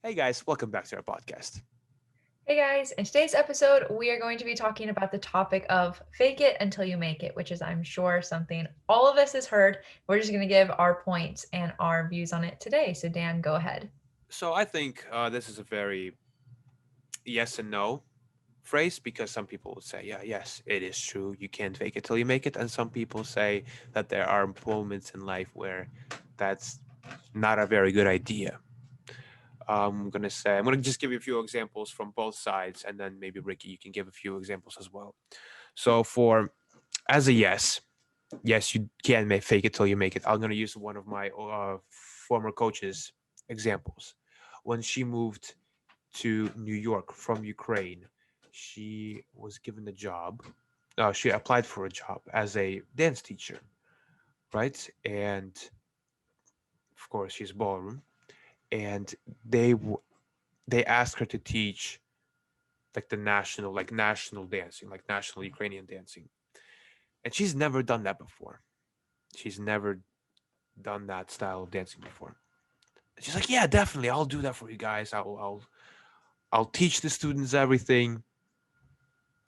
Hey guys, welcome back to our podcast. Hey guys, in today's episode, we are going to be talking about the topic of fake it until you make it, which is, I'm sure, something all of us has heard. We're just going to give our points and our views on it today. So, Dan, go ahead. So I think this is a very yes and no phrase because some people would say, yeah, yes, it is true. You can't fake it till you make it. And some people say that there are moments in life where that's not a very good idea. I'm gonna just give you a few examples from both sides, and then maybe Ricky, you can give a few examples as well. So for as a yes, yes, you can make fake it till you make it. I'm gonna use one of my former coaches examples. When she moved to New York from Ukraine, she was given a job. She applied for a job as a dance teacher, right? And of course, she's ballroom, and they w- they asked her to teach like the national, like national dancing, like national Ukrainian dancing, and she's never done that before. She's never done that style of dancing before. And she's like, "Yeah, definitely, I'll do that for you guys. I'll teach the students everything."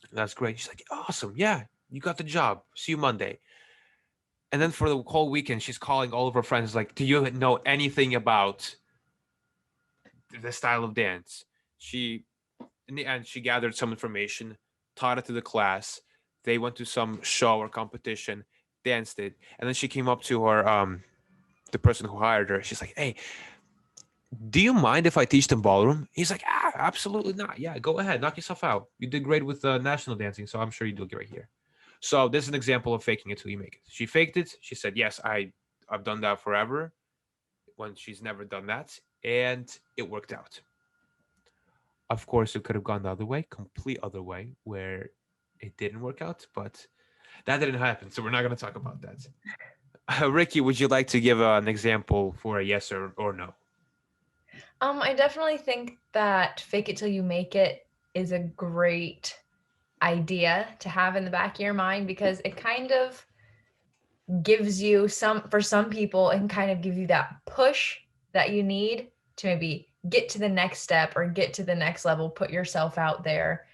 And that's great. She's like, "Awesome, yeah, you got the job. See you Monday." And then for the whole weekend, she's calling all of her friends, like, "Do you know anything about the style of dance?" She, in the end, she gathered some information, taught it to the class. They went to some show or competition, danced it, and then she came up to her, the person who hired her. She's like, "Hey, do you mind if I teach them ballroom?" He's like, absolutely not. Yeah, go ahead, knock yourself out. You did great with national dancing, so I'm sure you do great here. So this is an example of faking it till you make it. She faked it. She said, "Yes, I've done that forever," when she's never done that, and it worked out. Of course, it could have gone the other way, complete other way, where it didn't work out, but that didn't happen. So we're not going to talk about that. Ricky, would you like to give an example for a yes or no? I definitely think that fake it till you make it is a great idea to have in the back of your mind because it kind of gives you for some people, it can kind of give you that push that you need to maybe get to the next step or get to the next level, put yourself out there.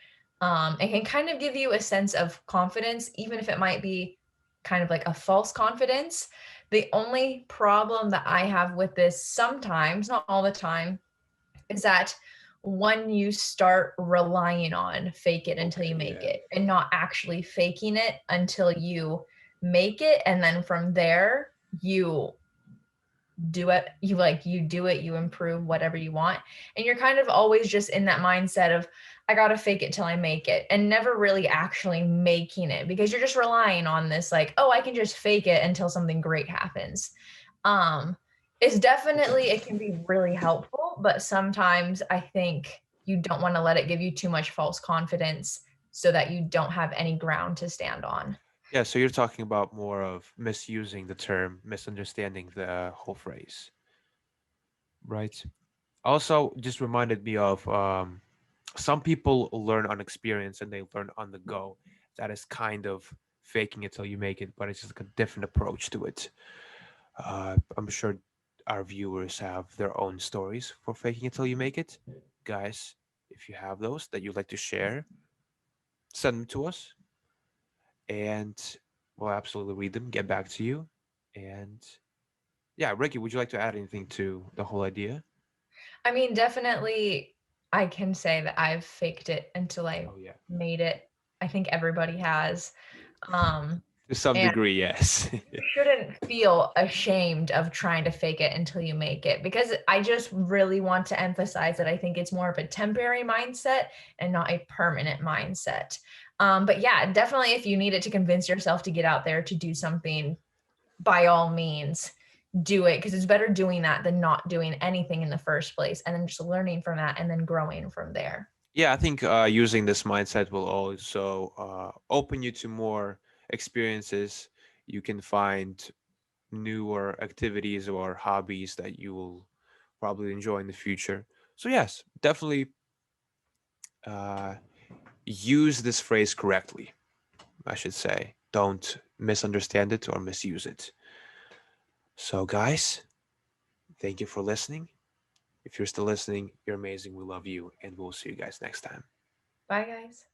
It can kind of give you a sense of confidence, even if it might be kind of like a false confidence. The only problem that I have with this sometimes, not all the time, is that when you start relying on fake it until Okay, you make yeah. it and not actually faking it until you make it, and then from there you do it, you do it, you improve whatever you want, and you're kind of always just in that mindset of I gotta fake it till I make it, and never really actually making it because you're just relying on this, like, oh, I can just fake it until something great happens. um it's definitely, it can be really helpful, but sometimes I think you don't want to let it give you too much false confidence so that you don't have any ground to stand on. Yeah, so you're talking about more of misusing the term, misunderstanding the whole phrase, right? Also, just reminded me of some people learn on experience and they learn on the go. That is kind of faking it till you make it, but it's just like a different approach to it. I'm sure our viewers have their own stories for faking it till you make it. Guys, if you have those that you'd like to share, send them to us and we'll absolutely read them, get back to you. And yeah, Ricky, would you like to add anything to the whole idea? I mean, definitely, I can say that I've faked it until I Oh, yeah. made it. I think everybody has. Um, To some and degree, yes. you shouldn't feel ashamed of trying to fake it until you make it, because I just really want to emphasize that I think it's more of a temporary mindset and not a permanent mindset. But yeah, definitely, if you needed to convince yourself to get out there to do something, by all means do it, because it's better doing that than not doing anything in the first place and then just learning from that and then growing from there. Yeah, I think using this mindset will also open you to more experiences. You can find newer activities or hobbies that you will probably enjoy in the future. So, yes, definitely uh, use this phrase correctly, I should say. Don't misunderstand it or misuse it. So, guys, thank you for listening. If you're still listening, you're amazing. We love you, and we'll see you guys next time. Bye, guys.